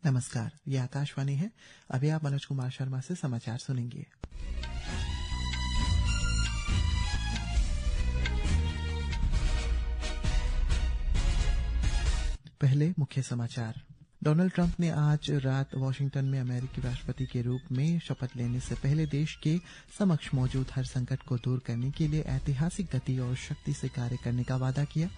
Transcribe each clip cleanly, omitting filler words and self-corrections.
नमस्कार, ये आकाशवाणी है। अभी आप मनोज कुमार शर्मा से समाचार सुनेंगे। पहले मुख्य समाचार। डोनाल्ड ट्रंप ने आज रात वॉशिंगटन में अमेरिकी राष्ट्रपति के रूप में शपथ लेने से पहले देश के समक्ष मौजूद हर संकट को दूर करने के लिए ऐतिहासिक गति और शक्ति से कार्य करने का वादा किया।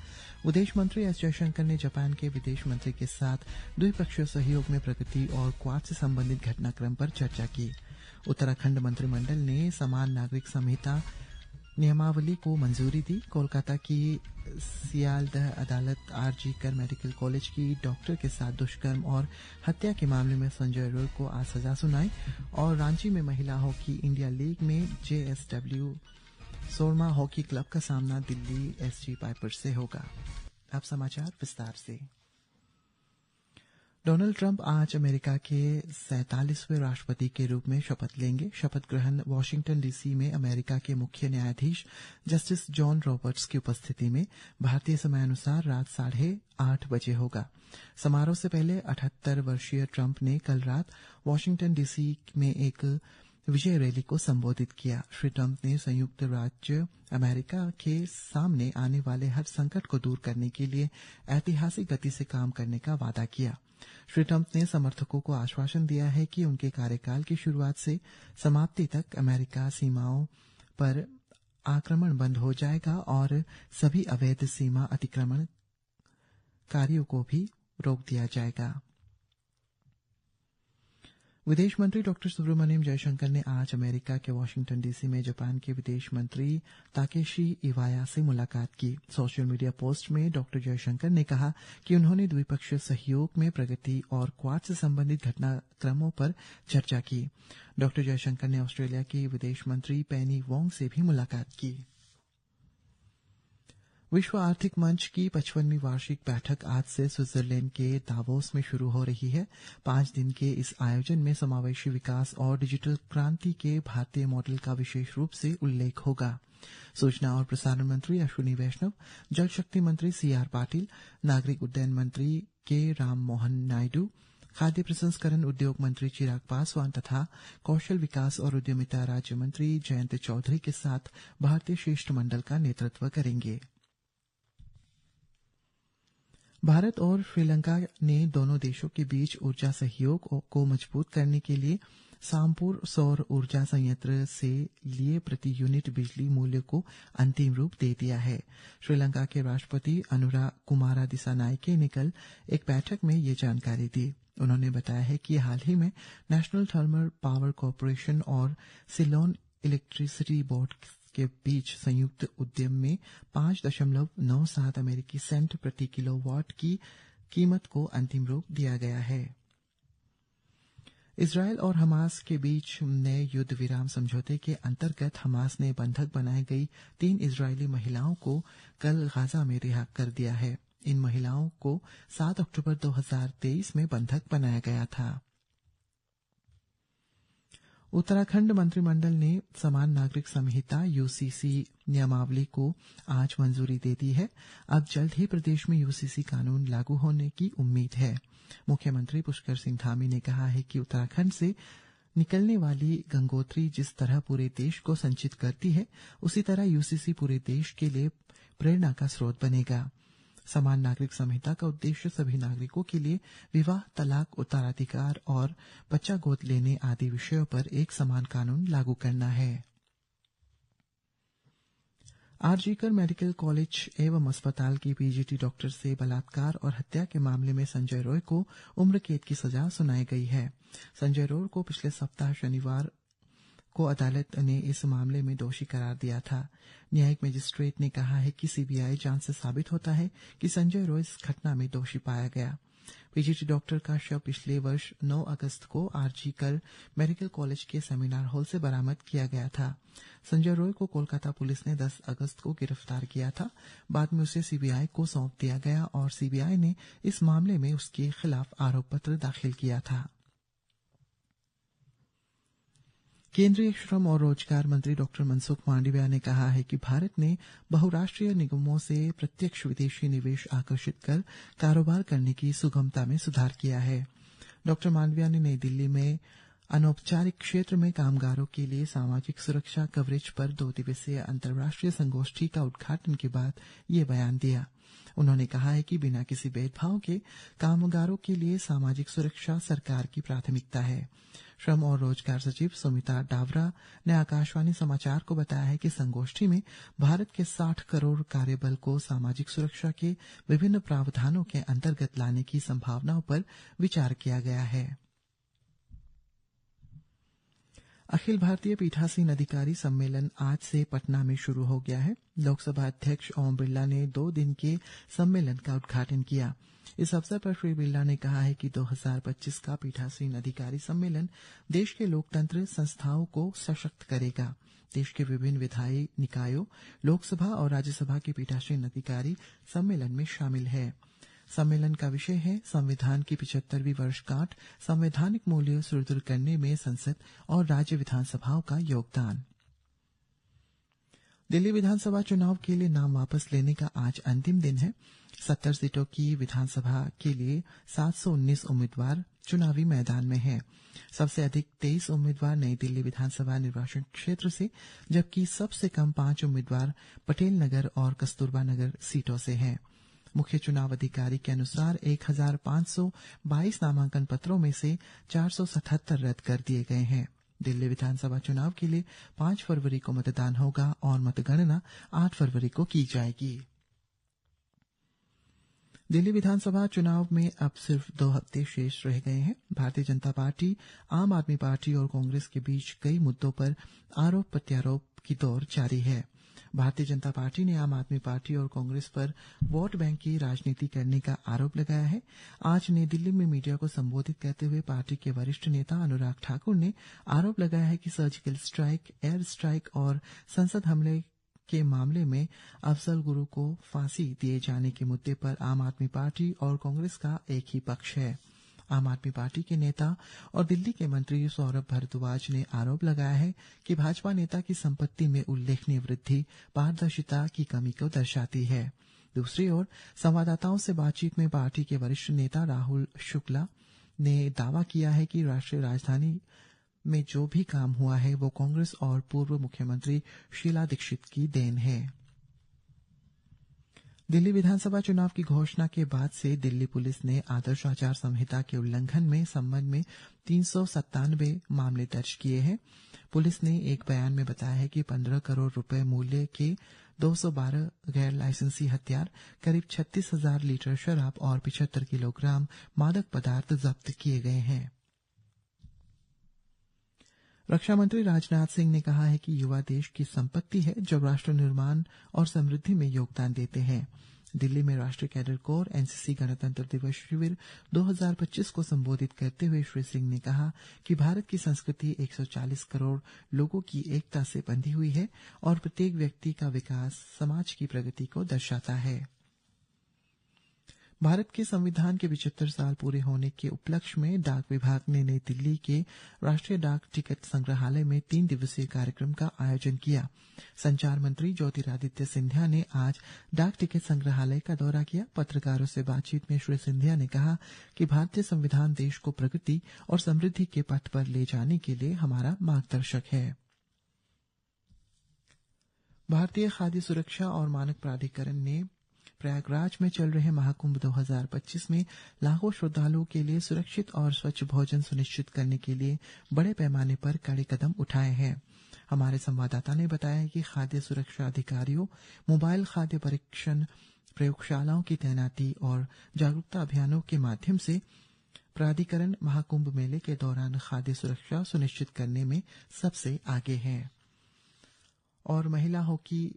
विदेश मंत्री एस जयशंकर ने जापान के विदेश मंत्री के साथ द्विपक्षीय सहयोग में प्रगति और क्वाड से संबंधित घटनाक्रम पर चर्चा की। उत्तराखंड मंत्रिमंडल ने समान नागरिक संहिता नियमावली को मंजूरी दी। कोलकाता की सियालदह अदालत आरजी कर मेडिकल कॉलेज की डॉक्टर के साथ दुष्कर्म और हत्या के मामले में संजय रोय को आज सजा सुनाई। और रांची में महिला हॉकी इंडिया लीग में जेएसडब्ल्यू सोरमा हॉकी क्लब का सामना दिल्ली एसजी पाइपर्स से होगा। अब समाचार विस्तार से। डोनाल्ड ट्रंप आज अमेरिका के 47वें राष्ट्रपति के रूप में शपथ लेंगे। शपथ ग्रहण वॉशिंगटन डीसी में अमेरिका के मुख्य न्यायाधीश जस्टिस जॉन रॉबर्ट्स की उपस्थिति में भारतीय समयानुसार रात 8:30 बजे होगा। समारोह से पहले 78 वर्षीय ट्रंप ने कल रात वॉशिंगटन डीसी में एक विजय रैली को संबोधित किया। श्री ट्रंप ने संयुक्त राज्य अमेरिका के सामने आने वाले हर संकट को दूर करने के लिए ऐतिहासिक गति से काम करने का वादा किया। श्री ट्रंप ने समर्थकों को आश्वासन दिया है कि उनके कार्यकाल की शुरुआत से समाप्ति तक अमेरिका सीमाओं पर आक्रमण बंद हो जाएगा और सभी अवैध सीमा अतिक्रमण कार्यों को भी रोक दिया जाएगा। विदेश मंत्री डॉक्टर सुब्रमण्यम जयशंकर ने आज अमेरिका के वॉशिंगटन डीसी में जापान के विदेश मंत्री ताकेशी इवाया से मुलाकात की। सोशल मीडिया पोस्ट में डॉक्टर जयशंकर ने कहा कि उन्होंने द्विपक्षीय सहयोग में प्रगति और क्वाड से संबंधित घटनाक्रमों पर चर्चा की। डॉक्टर जयशंकर ने ऑस्ट्रेलिया की विदेश मंत्री पेनी वोंग से भी मुलाकात की। विश्व आर्थिक मंच की 55वीं वार्षिक बैठक आज से स्विट्जरलैंड के दावोस में शुरू हो रही है। 5 दिन के इस आयोजन में समावेशी विकास और डिजिटल क्रांति के भारतीय मॉडल का विशेष रूप से उल्लेख होगा। सूचना और प्रसारण मंत्री अश्विनी वैष्णव, जल शक्ति मंत्री सीआर पाटिल, नागरिक उड्डयन मंत्री के राम मोहन नायडू, खाद्य प्रसंस्करण उद्योग मंत्री चिराग पासवान तथा कौशल विकास और उद्यमिता राज्य मंत्री जयंत चौधरी के साथ भारतीय शिष्टमंडल का नेतृत्व करेंगे। भारत और श्रीलंका ने दोनों देशों के बीच ऊर्जा सहयोग को मजबूत करने के लिए सामपुर सौर ऊर्जा संयंत्र से लिए प्रति यूनिट बिजली मूल्य को अंतिम रूप दे दिया है। श्रीलंका के राष्ट्रपति अनुरा कुमारा दिसानायके ने कल एक बैठक में ये जानकारी दी। उन्होंने बताया है कि हाल ही में नेशनल थर्मल पावर कॉरपोरेशन और सिलोन इलेक्ट्रिसिटी बोर्ड के बीच संयुक्त उद्यम में 5.97 अमेरिकी सेंट प्रति किलोवाट की कीमत को अंतिम रूप दिया गया है। इजरायल और हमास के बीच नए युद्ध विराम समझौते के अंतर्गत हमास ने बंधक बनाई गई 3 इजरायली महिलाओं को कल गाजा में रिहा कर दिया है। इन महिलाओं को 7 अक्टूबर 2023 में बंधक बनाया गया था। उत्तराखंड मंत्रिमंडल ने समान नागरिक संहिता यूसीसी नियमावली को आज मंजूरी दे दी है। अब जल्द ही प्रदेश में यूसीसी कानून लागू होने की उम्मीद है। मुख्यमंत्री पुष्कर सिंह धामी ने कहा है कि उत्तराखंड से निकलने वाली गंगोत्री जिस तरह पूरे देश को संचित करती है, उसी तरह यूसीसी पूरे देश के लिए प्रेरणा का स्रोत बनेगा। समान नागरिक संहिता का उद्देश्य सभी नागरिकों के लिए विवाह, तलाक, उत्तराधिकार और बच्चा गोद लेने आदि विषयों पर एक समान कानून लागू करना है। आरजी कर मेडिकल कॉलेज एवं अस्पताल की पीजीटी डॉक्टर से बलात्कार और हत्या के मामले में संजय रॉय को उम्र कैद की सजा सुनाई गई है। संजय रॉय को पिछले सप्ताह शनिवार को अदालत ने इस मामले में दोषी करार दिया था। न्यायिक मजिस्ट्रेट ने कहा है कि सीबीआई जांच से साबित होता है कि संजय रॉय इस घटना में दोषी पाया गया। पीजीटी डॉक्टर का शव पिछले वर्ष 9 अगस्त को आरजी कर मेडिकल कॉलेज के सेमिनार हॉल से बरामद किया गया था। संजय रॉय को कोलकाता पुलिस ने 10 अगस्त को गिरफ्तार किया था। बाद में उसे सीबीआई को सौंप दिया गया और सीबीआई ने इस मामले में उसके खिलाफ आरोप पत्र दाखिल किया था। केंद्रीय श्रम और रोजगार मंत्री डॉक्टर मनसुख मांडविया ने कहा है कि भारत ने बहुराष्ट्रीय निगमों से प्रत्यक्ष विदेशी निवेश आकर्षित कर कारोबार करने की सुगमता में सुधार किया है। डॉक्टर मांडविया ने नई दिल्ली में अनौपचारिक क्षेत्र में कामगारों के लिए सामाजिक सुरक्षा कवरेज पर 2 दिवसीय अंतर्राष्ट्रीय संगोष्ठी का उद्घाटन के बाद ये बयान दिया। उन्होंने कहा है कि बिना किसी भेदभाव के कामगारों के लिए सामाजिक सुरक्षा सरकार की प्राथमिकता है। श्रम और रोजगार सचिव सुमिता डावरा ने आकाशवाणी समाचार को बताया है कि संगोष्ठी में भारत के 60 करोड़ कार्यबल को सामाजिक सुरक्षा के विभिन्न प्रावधानों के अंतर्गत लाने की संभावनाओं पर विचार किया गया है। अखिल भारतीय पीठासीन अधिकारी सम्मेलन आज से पटना में शुरू हो गया है। लोकसभा अध्यक्ष ओम बिरला ने 2 दिन के सम्मेलन का उद्घाटन किया। इस अवसर पर श्री बिरला ने कहा है कि 2025 का पीठासीन अधिकारी सम्मेलन देश के लोकतंत्र संस्थाओं को सशक्त करेगा। देश के विभिन्न विधायी निकायों, लोकसभा और राज्यसभा के पीठासीन अधिकारी सम्मेलन में शामिल है। सम्मेलन का विषय है संविधान की 75वीं वर्षगांठ, संवैधानिक मूल्य सुदृढ़ करने में संसद और राज्य विधानसभाओं का योगदान। दिल्ली विधानसभा चुनाव के लिए नाम वापस लेने का आज अंतिम दिन है। 70 सीटों की विधानसभा के लिए 719 उम्मीदवार चुनावी मैदान में हैं। सबसे अधिक 23 उम्मीदवार नई दिल्ली विधानसभा निर्वाचन क्षेत्र से, जबकि सबसे कम 5 उम्मीदवार पटेल नगर और कस्तूरबा नगर सीटों से हैं। मुख्य चुनाव अधिकारी के अनुसार 1522 नामांकन पत्रों में से 477 रद्द कर दिए गए हैं। दिल्ली विधानसभा चुनाव के लिए 5 फरवरी को मतदान होगा और मतगणना 8 फरवरी को की जाएगी। दिल्ली विधानसभा चुनाव में अब सिर्फ 2 हफ्ते शेष रह गए हैं। भारतीय जनता पार्टी, आम आदमी पार्टी और कांग्रेस के बीच कई मुद्दों पर आरोप प्रत्यारोप की दौर जारी है। भारतीय जनता पार्टी ने आम आदमी पार्टी और कांग्रेस पर वोट बैंक की राजनीति करने का आरोप लगाया है। आज नई दिल्ली में मीडिया को संबोधित करते हुए पार्टी के वरिष्ठ नेता अनुराग ठाकुर ने आरोप लगाया है कि सर्जिकल स्ट्राइक, एयर स्ट्राइक और संसद हमले के मामले में अफजल गुरु को फांसी दिए जाने के मुद्दे पर आम आदमी पार्टी और कांग्रेस का एक ही पक्ष है। आम आदमी पार्टी के नेता और दिल्ली के मंत्री सौरभ भारद्वाज ने आरोप लगाया है कि भाजपा नेता की संपत्ति में उल्लेखनीय वृद्धि पारदर्शिता की कमी को दर्शाती है। दूसरी ओर संवाददाताओं से बातचीत में पार्टी के वरिष्ठ नेता राहुल शुक्ला ने दावा किया है कि राष्ट्रीय राजधानी में जो भी काम हुआ है वो कांग्रेस और पूर्व मुख्यमंत्री शीला दीक्षित की देन है। दिल्ली विधानसभा चुनाव की घोषणा के बाद से दिल्ली पुलिस ने आदर्श आचार संहिता के उल्लंघन में संबंध में 397 मामले दर्ज किए हैं। पुलिस ने एक बयान में बताया है कि 15 करोड़ रुपए मूल्य के 212 गैर लाइसेंसी हथियार, करीब 36,000 लीटर शराब और 75 किलोग्राम मादक पदार्थ जब्त किए गए हैं। रक्षा मंत्री राजनाथ सिंह ने कहा है कि युवा देश की संपत्ति है जो राष्ट्र निर्माण और समृद्धि में योगदान देते हैं। दिल्ली में राष्ट्रीय कैडर कोर एनसीसी गणतंत्र दिवस शिविर 2025 को संबोधित करते हुए श्री सिंह ने कहा कि भारत की संस्कृति 140 करोड़ लोगों की एकता से बंधी हुई है और प्रत्येक व्यक्ति का विकास समाज की प्रगति को दर्शाता है। भारत के संविधान के 75 साल पूरे होने के उपलक्ष्य में डाक विभाग ने नई दिल्ली के राष्ट्रीय डाक टिकट संग्रहालय में 3 दिवसीय कार्यक्रम का आयोजन किया। संचार मंत्री ज्योतिरादित्य सिंधिया ने आज डाक टिकट संग्रहालय का दौरा किया। पत्रकारों से बातचीत में श्री सिंधिया ने कहा कि भारतीय संविधान देश को प्रगति और समृद्धि के पथ पर ले जाने के लिए हमारा मार्गदर्शक है। भारतीय खाद्य सुरक्षा और मानक प्राधिकरण ने प्रयागराज में चल रहे महाकुंभ 2025 में लाखों श्रद्धालुओं के लिए सुरक्षित और स्वच्छ भोजन सुनिश्चित करने के लिए बड़े पैमाने पर कड़े कदम उठाए हैं। हमारे संवाददाता ने बताया कि खाद्य सुरक्षा अधिकारियों, मोबाइल खाद्य परीक्षण प्रयोगशालाओं की तैनाती और जागरूकता अभियानों के माध्यम से प्राधिकरण महाकुंभ मेले के दौरान खाद्य सुरक्षा सुनिश्चित करने में सबसे आगे है। और महिला हॉकी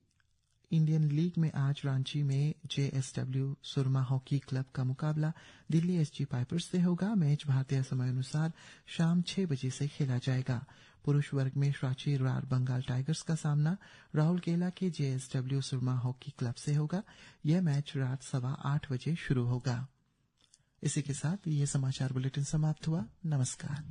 इंडियन लीग में आज रांची में जेएसडब्ल्यू सुरमा हॉकी क्लब का मुकाबला दिल्ली एसजी पाइपर्स से होगा। मैच भारतीय समय अनुसार शाम 6 बजे से खेला जाएगा। पुरुष वर्ग में रांची रॉयल बंगाल टाइगर्स का सामना राउरकेला के जेएसडब्ल्यू सुरमा हॉकी क्लब से होगा। यह मैच रात 8:15 बजे शुरू होगा। इसी के साथ ये समाचार बुलेटिन समाप्त हुआ। नमस्कार।